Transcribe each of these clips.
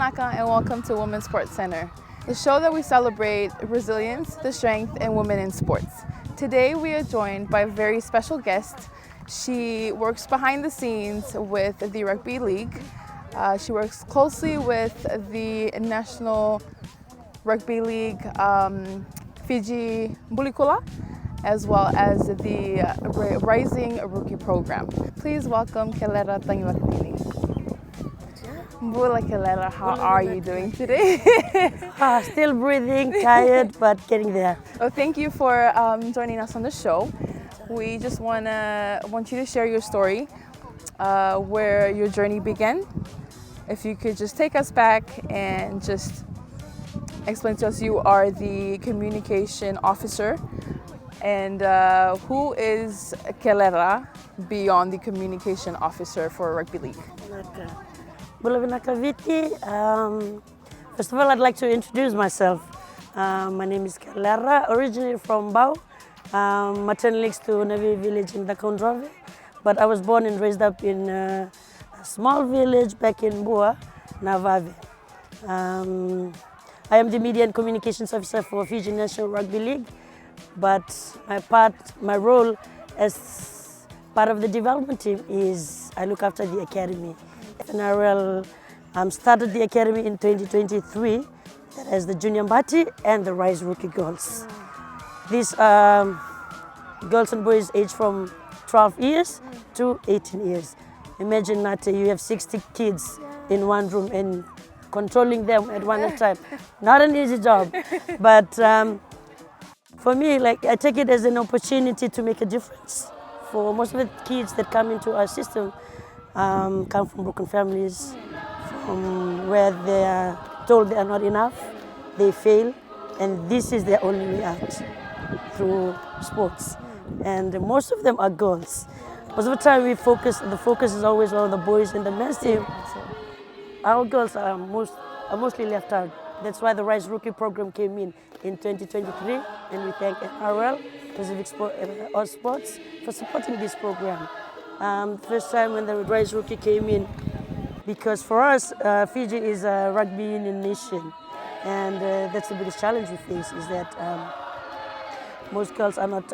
Kanaka and welcome to Women's Sports Center, the show that we celebrate resilience, the strength, and women in sports. Today we are joined by a very special guest. She works behind the scenes with the Rugby League. She works closely with the National Rugby League Fiji Bulikula, as well as the Rising Rookie Program. Please welcome Kelera Tagivakatini. Bula Kelera, how are you doing today? Still breathing, tired, but getting there. Well, thank you for joining us on the show. We just want you to share your story, where your journey began. If you could just take us back and just explain to us, you are the communication officer, and who is Kelera beyond the communication officer for Rugby League? First of all, I'd like to introduce myself. My name is Kelera, originally from Bau, maternal links to Navi village in the Kondrove, but I was born and raised up in a small village back in Bua, Navave. I am the media and communications officer for Fiji National Rugby League, but my role as part of the development team is I look after the academy. FNRL started the academy in 2023 as the Junior Mbati and the Rise Rookie Girls. These girls and boys aged from 12 years to 18 years. Imagine that you have 60 kids in one room and controlling them at one time. Not an easy job, but for me, I take it as an opportunity to make a difference. For most of the kids that come into our system come from broken families, from where they are told they are not enough, they fail, and this is their only way out through sports. And most of them are girls. Most of the time the focus is always on the boys in the men's team. Our girls are mostly left out. That's why the Rise Rookie Program came in 2023, and we thank FNRL, Pacific Sports, for supporting this program. First time when the Rise Rookie came in, because for us, Fiji is a rugby union nation, and that's the biggest challenge we face, is that most girls are not,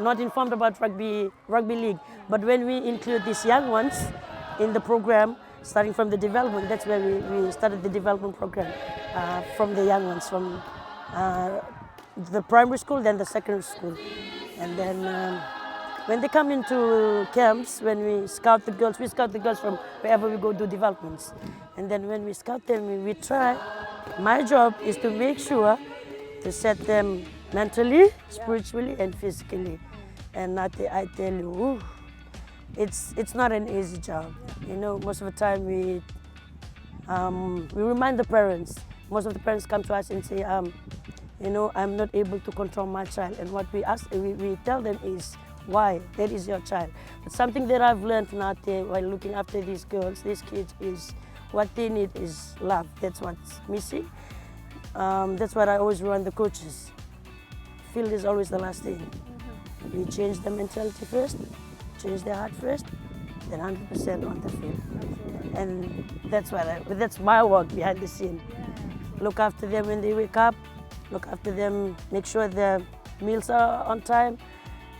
not informed about rugby league. But when we include these young ones in the program, starting from the development, that's where we started the development program from the young ones, from the primary school, then the secondary school. And then when they come into camps, when we scout the girls from wherever we go do developments. And then when we scout them, we try. My job is to make sure to set them mentally, spiritually, and physically. And I tell you, it's not an easy job. Most of the time we remind the parents. Most of the parents come to us and say, I'm not able to control my child. And what we tell them is, why? That is your child. But something that I've learned now while looking after these girls, these kids, is what they need is love. That's what's missing. That's what I always remind the coaches. Field is always the last thing. We change the mentality first, change their heart first, then 100% on the field. And that's my work behind the scene. Look after them when they wake up, look after them, make sure their meals are on time.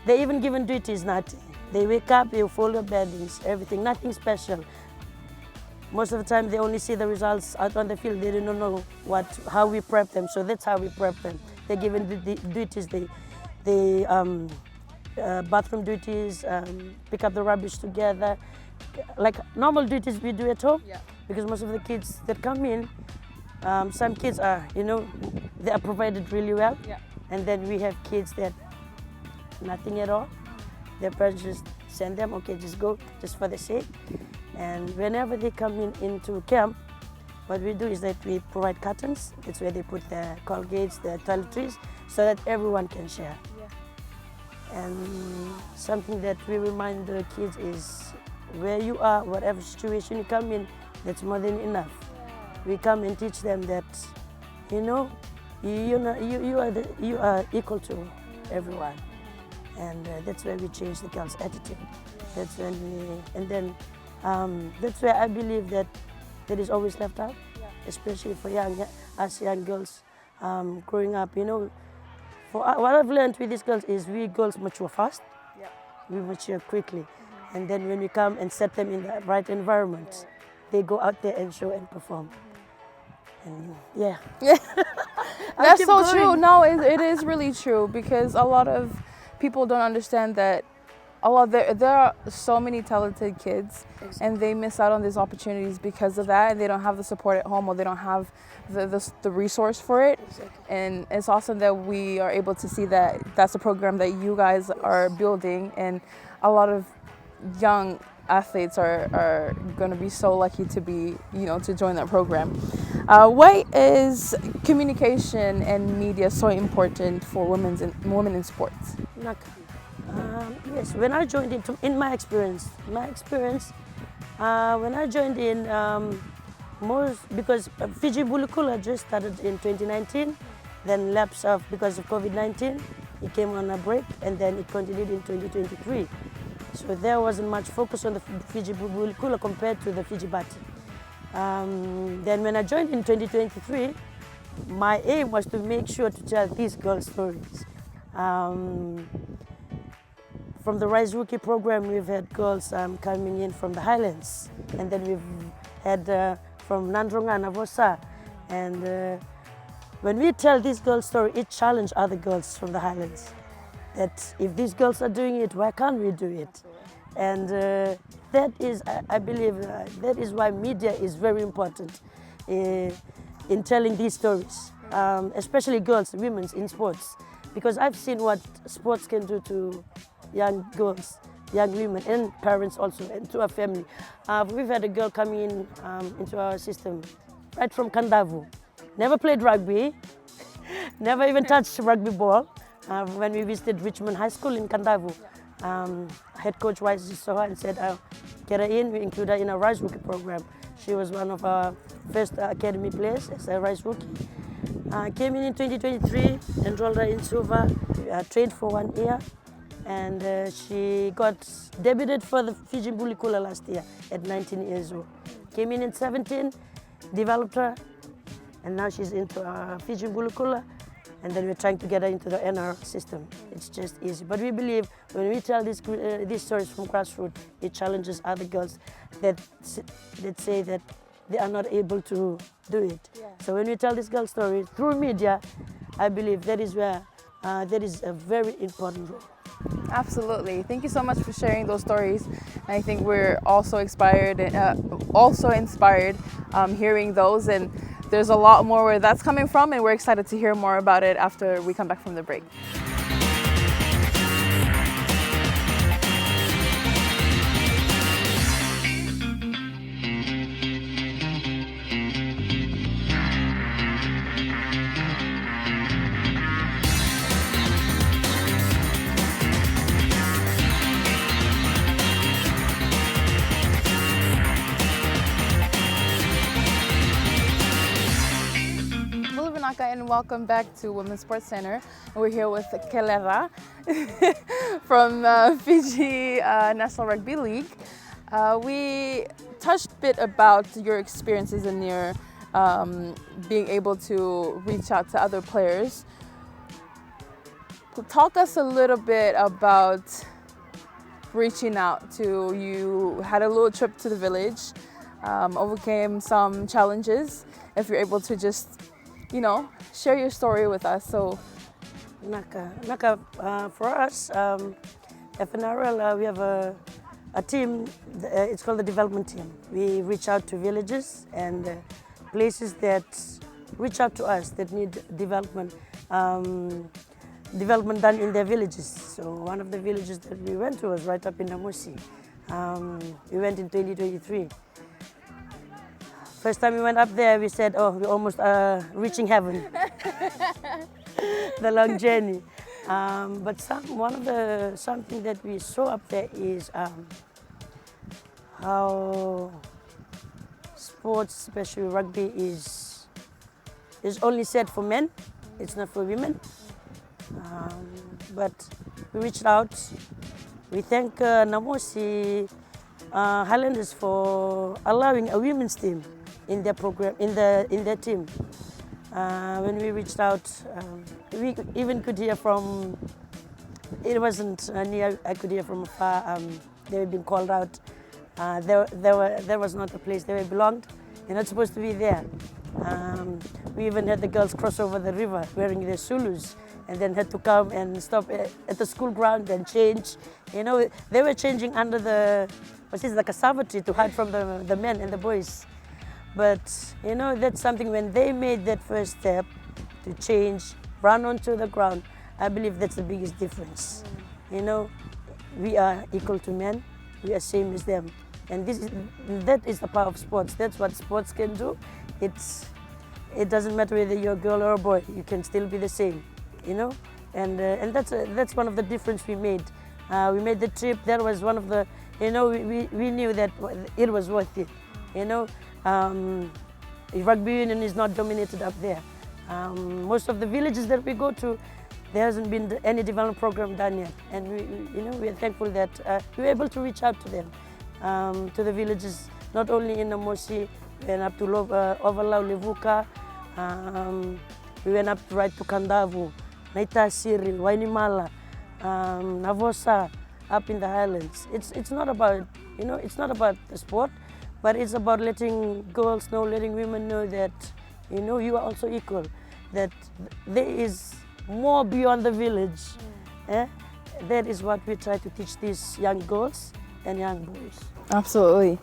They're even given duties, Nati. They wake up, they follow their beddings, everything, nothing special. Most of the time they only see the results out on the field. They don't know how we prep them, so that's how we prep them. They're given the duties, bathroom duties, pick up the rubbish together, like normal duties we do at home. Yeah. Because most of the kids that come in, some kids are, they are provided really well. Yeah. And then we have kids that nothing at all. Their parents just send them, okay, just go, just for the sake. And whenever they come into camp, what we do is that we provide cartons. That's where they put the Colgates, the toiletries, so that everyone can share. Yeah. And something that we remind the kids is, where you are, whatever situation you come in, that's more than enough. Yeah. We come and teach them that, you are equal to everyone. And that's where we change the girls' attitude. That's when that's where I believe that that is always left out, especially for us young girls growing up. You know, what I've learned with these girls is we girls mature fast, we mature quickly, and then when we come and set them in the right environment, they go out there and show and perform. And yeah. That's so true. No, it is really true, because a lot of people don't understand that there are so many talented kids, and they miss out on these opportunities because of that, and they don't have the support at home, or they don't have the resource for it. And it's awesome that we are able to see that that's a program that you guys are building, and a lot of young athletes are going to be so lucky to be, to join that program. Why is communication and media so important for women in sports? Yes, when I joined in my experience, when I joined in, because Fiji Bulukula just started in 2019, then lapsed off because of COVID-19. It came on a break, and then it continued in 2023. So there wasn't much focus on the Fiji Bulukula compared to the Fiji Bati. Then when I joined in 2023, my aim was to make sure to tell these girls' stories. From the Rise Rookie program, we've had girls coming in from the Highlands, and then we've had from Nandronga, Navosa. And when we tell this girl's story, it challenges other girls from the Highlands. That if these girls are doing it, why can't we do it? And that is, I believe, that is why media is very important in telling these stories, especially girls, women in sports. Because I've seen what sports can do to young girls, young women, and parents also, and to our family. We've had a girl come in into our system right from Kandavu. Never played rugby, never even touched rugby ball. When we visited Richmond High School in Kandavu, head coach Wise saw her and said, get her in, we include her in our Rise Rookie program. She was one of our first academy players as a Rise Rookie. Came in 2023, enrolled her in Silver, trained for 1 year, and she got debuted for the Fiji Bulukula last year at 19 years old. Came in 17, developed her, and now she's into Fiji Bulukula, and then we're trying to get her into the FNRL system. It's just easy. But we believe when we tell these stories from grassroots, it challenges other girls that say that they are not able to do it. So when we tell this girl story through media, I believe that is where that is a very important role. Absolutely. Thank you so much for sharing those stories. And I think we're also inspired hearing those. And there's a lot more where that's coming from, and we're excited to hear more about it after we come back from the break. And welcome back to Women's Sports Center. And we're here with Kelera from Fiji National Rugby League. We touched a bit about your experiences and your being able to reach out to other players. Talk us a little bit about reaching out to, you had a little trip to the village, overcame some challenges. If you're able to just share your story with us. So, for us, FNRL, we have a team, it's called the development team. We reach out to villages and places that reach out to us that need development done in their villages. So one of the villages that we went to was right up in Namosi. We went in 2023. First time we went up there, we said, oh, we're almost reaching heaven. The long journey. But something that we saw up there is how sports, especially rugby, is only set for men. It's not for women. But we reached out. We thank Namosi Highlanders for allowing a women's team in their program, in their team. When we reached out, we even could hear from. It wasn't near. I could hear from afar. They were being called out. There was not a place they belonged. They're not supposed to be there. We even had the girls cross over the river wearing their Zulus, and then had to come and stop at the school ground and change. You know, they were changing under the cassava tree to hide from the men and the boys. But you know, that's something when they made that first step to change, run onto the ground. I believe that's the biggest difference. You know, we are equal to men. We are same as them, and that is the power of sports. That's what sports can do. It doesn't matter whether you're a girl or a boy. You can still be the same. You know, and that's one of the difference we made. We made the trip. That was one of the. You know, we knew that it was worth it. You know. Rugby union is not dominated up there. Most of the villages that we go to, there hasn't been any development program done yet, and we are thankful that we were able to reach out to them, to the villages, not only in Namosi, we went up to Overlau, Levuka, we went up right to Kandavu, Naita Siri, Wainimala, Navosa, up in the highlands. It's not about it's not about the sport. But it's about letting girls know, letting women know that, you are also equal, that there is more beyond the village. That is what we try to teach these young girls and young boys. Absolutely.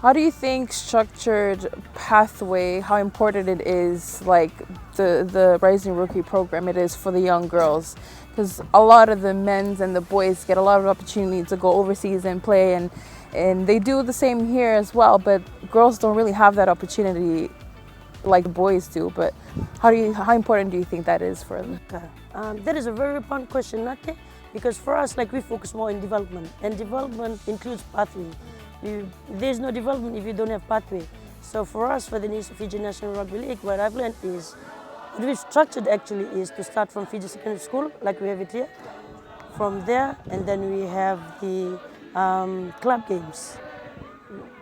How do you think structured pathway, how important it is, like the Rising Rookie program it is for the young girls? Because a lot of the men's and the boys get a lot of opportunity to go overseas and play, and they do the same here as well, but girls don't really have that opportunity like the boys do. But how important do you think that is for them? That is a very important question, Nate, because for us, like, we focus more in development, and development includes pathway. There's no development if you don't have pathway. So for us, for the Fiji National Rugby League, what I've learned is, what we've structured actually is to start from Fiji Secondary School, like we have it here. From there, and then we have the club games.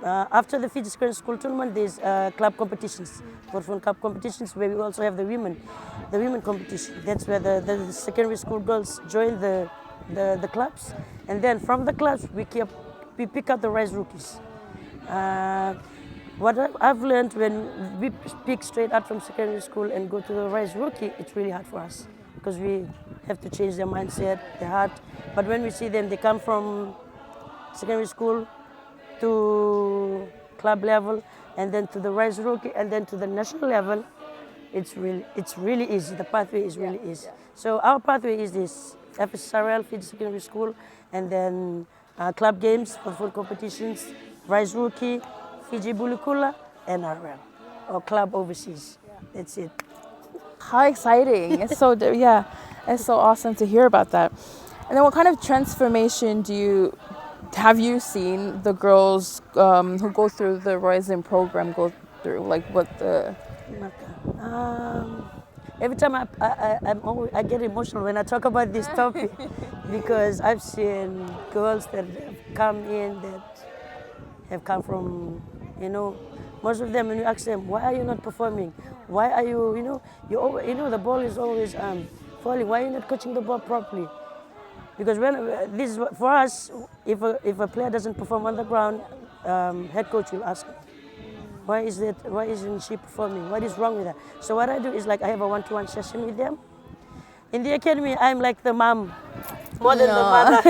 After the Fiji Secondary School tournament, there's club competitions, Portfolio Cup competitions, where we also have the women competition. That's where the secondary school girls join the clubs, and then from the clubs we pick up the Rise Rookies. What I've learned, when we pick straight out from secondary school and go to the Rise Rookie, it's really hard for us because we have to change their mindset, their heart. But when we see them, they come from secondary school to club level, and then to the Rise Rookie, and then to the national level. It's really easy. The pathway is really easy. So our pathway is this: FNRL, Fiji Secondary School, and then club games for full competitions, Rise Rookie, Fiji Bulukula, NRL, or club overseas. That's it. How exciting! It's so it's so awesome to hear about that. And then, what kind of transformation have you seen the girls who go through the Rising program go through? Like, what the? Every time I get emotional when I talk about this topic because I've seen girls that have come in that have come from, most of them, when you ask them, why are you not performing? Why are you, the ball is always falling. Why are you not coaching the ball properly? Because this is for us, if a player doesn't perform on the ground, head coach will ask, why isn't she performing? What is wrong with her? So what I do is, like, I have a one-to-one session with them. In the academy, I'm like the mom, more than the mother.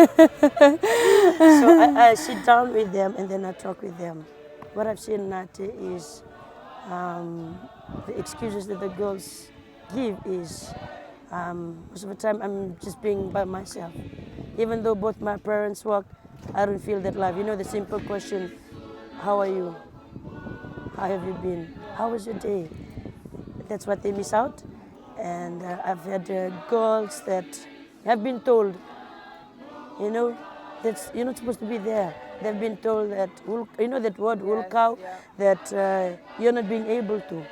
So I sit down with them and then I talk with them. What I've seen, Nate, is the excuses that the girls give is, most of the time I'm just being by myself. Even though both my parents work, I don't feel that love. The simple question, how are you? How have you been? How was your day? That's what they miss out. And I've had girls that have been told, that you're not supposed to be there. They've been told that, that word, ulkau, that you're not being able to.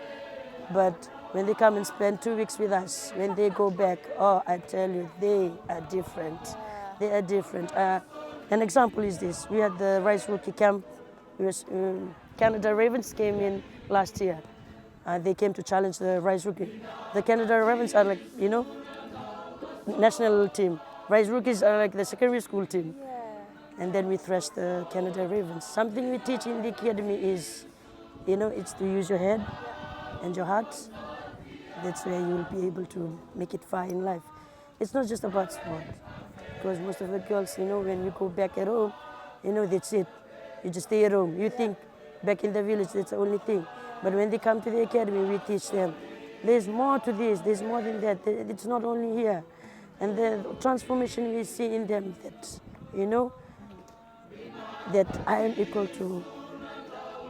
But when they come and spend 2 weeks with us, when they go back, oh, I tell you, they are different. They are different. An example is this. We had the Rise Rookie camp. Canada Ravens came in last year. They came to challenge the Rise Rookie. The Canada Ravens are like, national team. Rise Rookies are like the secondary school team. And then we thrashed the Canada Ravens. Something we teach in the academy is, it's to use your head and your heart. That's where you will be able to make it far in life. It's not just about sport. Because most of the girls, when you go back at home, that's it. You just stay at home. You think back in the village, that's the only thing. But when they come to the academy, we teach them, there's more to this, there's more than that. It's not only here. And the transformation we see in them that, that I am equal to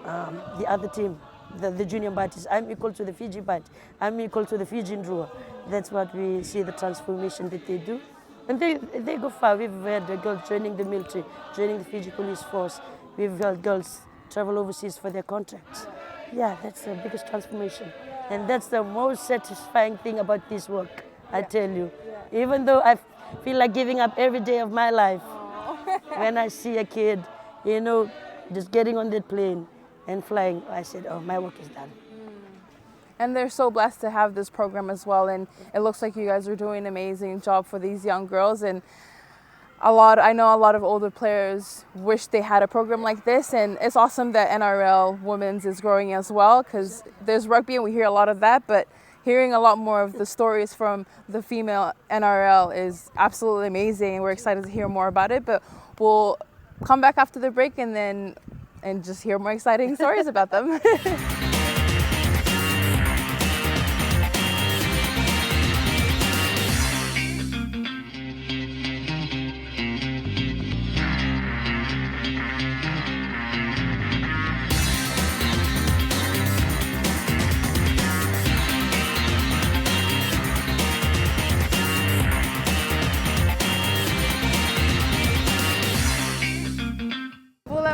the other team, the junior Batis. I'm equal to the Fiji Bat. I'm equal to the Fijian Drua. That's what we see, the transformation that they do. And they go far. We've had girls joining the military, joining the Fiji Police Force. We've had girls travel overseas for their contracts. Yeah, that's the biggest transformation. And that's the most satisfying thing about this work, I tell you. Even though I feel like giving up every day of my life, when I see a kid, just getting on that plane and flying, I said, oh, my work is done. And they're so blessed to have this program as well. And it looks like you guys are doing an amazing job for these young girls. And I know a lot of older players wish they had a program like this, and it's awesome that NRL Women's is growing as well, because there's rugby and we hear a lot of that, but hearing a lot more of the stories from the female NRL is absolutely amazing, and we're excited to hear more about it. But we'll come back after the break and just hear more exciting stories about them.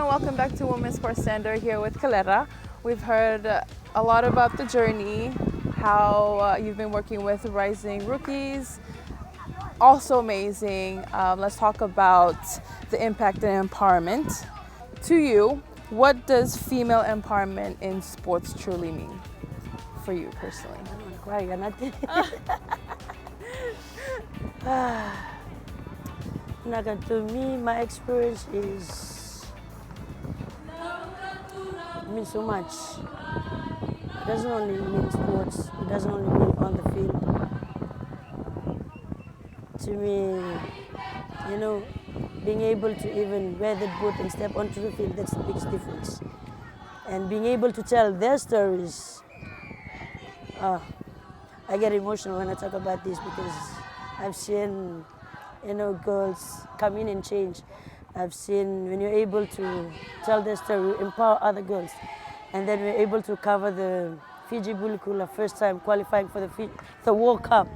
Welcome back to Women's Sports Center here with Kelera. We've heard a lot about the journey, how you've been working with rising rookies. Also amazing. Let's talk about the impact and empowerment. To you, what does female empowerment in sports truly mean for you personally? To me, my experience means so much. It doesn't only mean sports, it doesn't only mean on the field. To me, being able to even wear that boot and step onto the field, that's the biggest difference. And being able to tell their stories, I get emotional when I talk about this, because I've seen, girls come in and change. I've seen when you're able to tell their story, empower other girls. And then we're able to cover the Fiji Bulikula first time qualifying for the World Cup.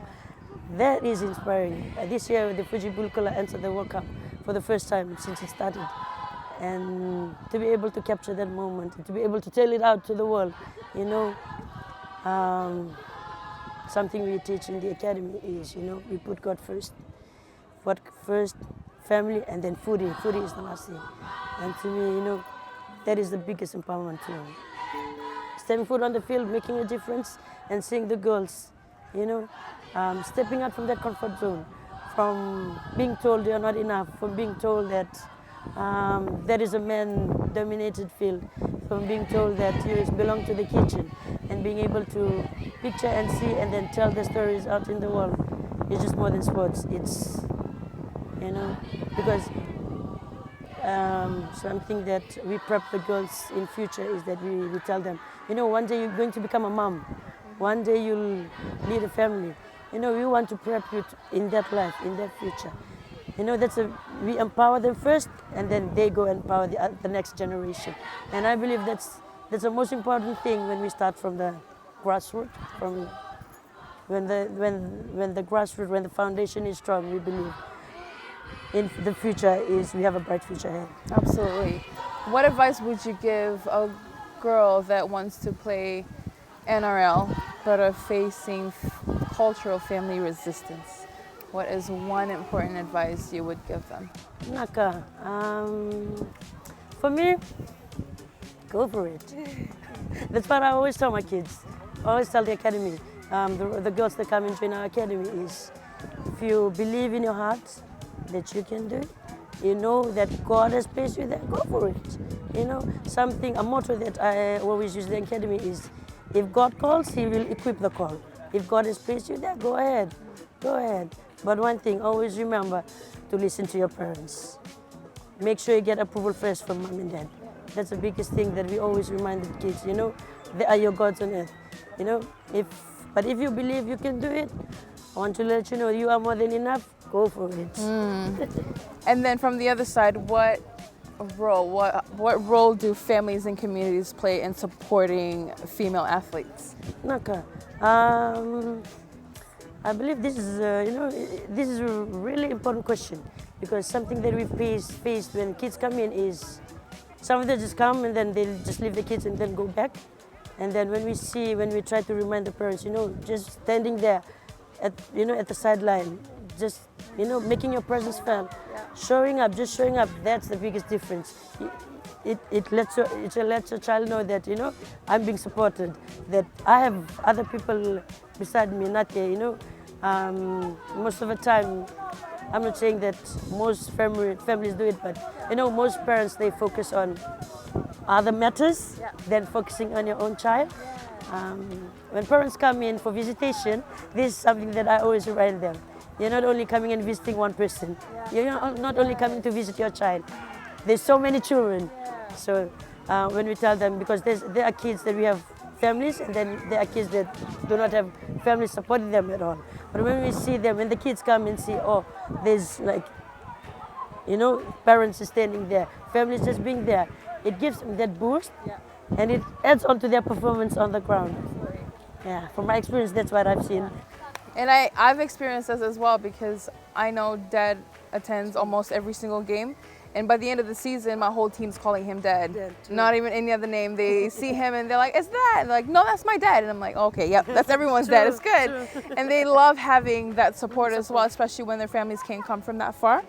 That is inspiring. This year the Fiji Bulikula entered the World Cup for the first time since it started. And to be able to capture that moment, to be able to tell it out to the world, something we teach in the academy is, we put God first. God first, family, and then foodie. Foodie is the last thing. And to me, that is the biggest empowerment too. Stepping foot on the field, making a difference, and seeing the girls, stepping out from that comfort zone, from being told they are not enough, from being told that that is a man-dominated field, from being told that you belong to the kitchen, and being able to picture and see and then tell the stories out in the world. It's just more than sports. It's, because something that we prep the girls in future is that we tell them, one day you're going to become a mom. One day you'll lead a family. We want to prep you in that life, in that future. We empower them first, and then they go empower the next generation. And I believe that's the most important thing when we start from the grassroots. From when the grassroots, when the foundation is strong, we believe in the future we have a bright future ahead. Absolutely. What advice would you give a girl that wants to play NRL but are facing cultural family resistance? What is one important advice you would give them? For me, go for it. That's what I always tell my kids. I always tell the academy, the girls that come into our academy is, if you believe in your heart that you can do it, you know that God has placed you there, go for it. You know, a motto that I always use in the academy is, if God calls, He will equip the call. If God has placed you there, go ahead, go ahead. But one thing, always remember to listen to your parents. Make sure you get approval first from mom and dad. That's the biggest thing that we always remind the kids, you know, they are your gods on earth. You know, but if you believe you can do it, I want to let you know you are more than enough, go for it. And then from the other side, what role do families and communities play in supporting female athletes? Naka, I believe this is, this is a really important question, because something that we've faced when kids come in is, some of them just come and then they just leave the kids and then go back. And then when we try to remind the parents, you know, just standing there at the sideline, just, you know, making your presence felt, showing up, that's the biggest difference. It lets your child know that, you know, I'm being supported, that I have other people beside me, not there, you know. Most of the time, I'm not saying that most families do it, but, you know, most parents, they focus on other matters than focusing on your own child. When parents come in for visitation, this is something that I always remind them. You're not only coming and visiting one person. You're not only coming to visit your child. There's so many children. So when we tell them, because there are kids that we have families, and then there are kids that do not have families supporting them at all. But when we see them, when the kids come and see, oh, there's like, you know, parents is standing there, families just being there, it gives them that boost, and it adds on to their performance on the ground. Yeah, from my experience, that's what I've seen. And I've experienced this as well, because I know Dad attends almost every single game. And by the end of the season, my whole team's calling him Dad. Not even any other name. They see him and they're like, "It's Dad." And they're like, "No, that's my dad." And I'm like, "Okay, yep, that's everyone's dad. It's good." And they love having that support as well, especially when their families can't come from that far.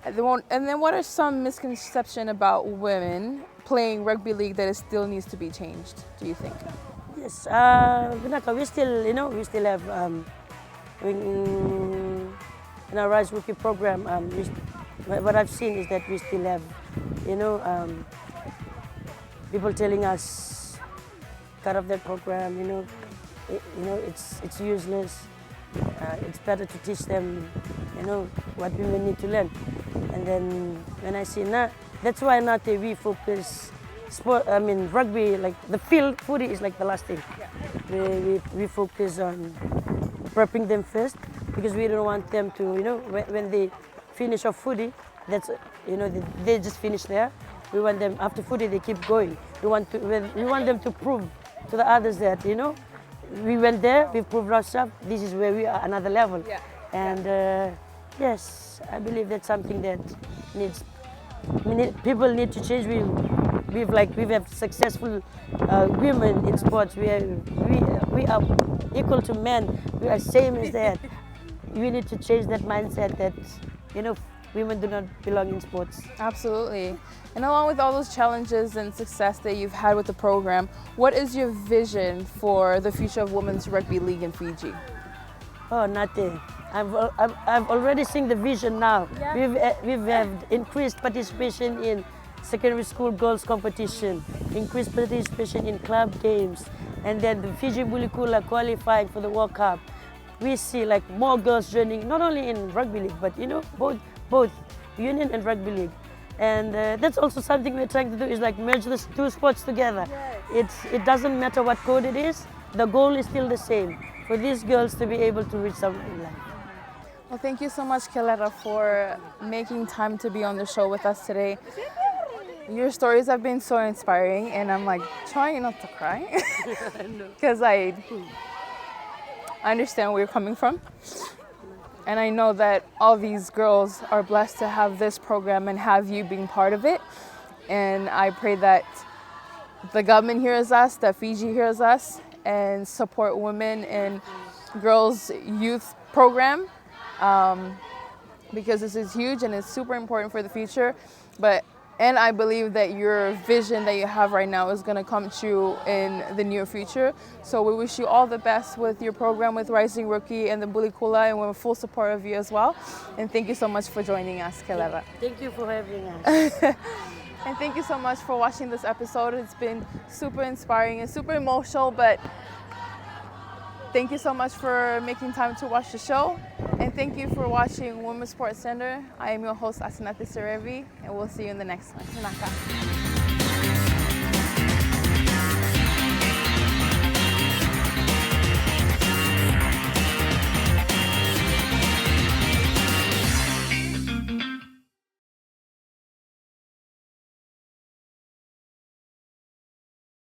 And then what are some misconceptions about women playing rugby league that it still needs to be changed, do you think? Yes, we still have, in our Rise Rookie program, what I've seen is that we still have, people telling us, cut off that program, it's useless. It's better to teach them, what women need to learn. And then when I see now, that's why now we focus rugby, like the field footy is like the last thing. We focus on prepping them first, because we don't want them to, when they finish off footy, that's, they just finish there. We want them, after footy, they keep going. We want them to prove to the others that, we went there, we proved ourselves, this is where we are, another level. Yeah. And yes, I believe that's something that people need to change. We have successful women in sports. We are equal to men. We are same as that. We need to change that mindset that, women do not belong in sports. Absolutely. And along with all those challenges and success that you've had with the program, what is your vision for the future of women's rugby league in Fiji? Oh, nothing. I've already seen the vision now. Yeah. We've had increased participation in secondary school girls competition, increased participation in club games, and then the Fiji Bulikula qualified for the World Cup. We see like more girls joining, not only in rugby league, but both union and rugby league. And that's also something we're trying to do, is like merge the two sports together. Yes. It doesn't matter what code it is, the goal is still the same, for these girls to be able to reach something in life. Well, thank you so much, Kelera, for making time to be on the show with us today. Your stories have been so inspiring, and I'm like trying not to cry, because I understand where you're coming from. And I know that all these girls are blessed to have this program and have you being part of it. And I pray that the government hears us, that Fiji hears us, and support women in girls' youth program, because this is huge and it's super important for the future. But And I believe that your vision that you have right now is going to come true in the near future. So we wish you all the best with your program with Rising Rookie and the Bulikula, and we're in full support of you as well. And thank you so much for joining us, Kelera. Thank you for having us. And thank you so much for watching this episode. It's been super inspiring and super emotional, but thank you so much for making time to watch the show. And thank you for watching Women's Sports Center. I am your host, Asinate Serevi, and we'll see you in the next one. Naka.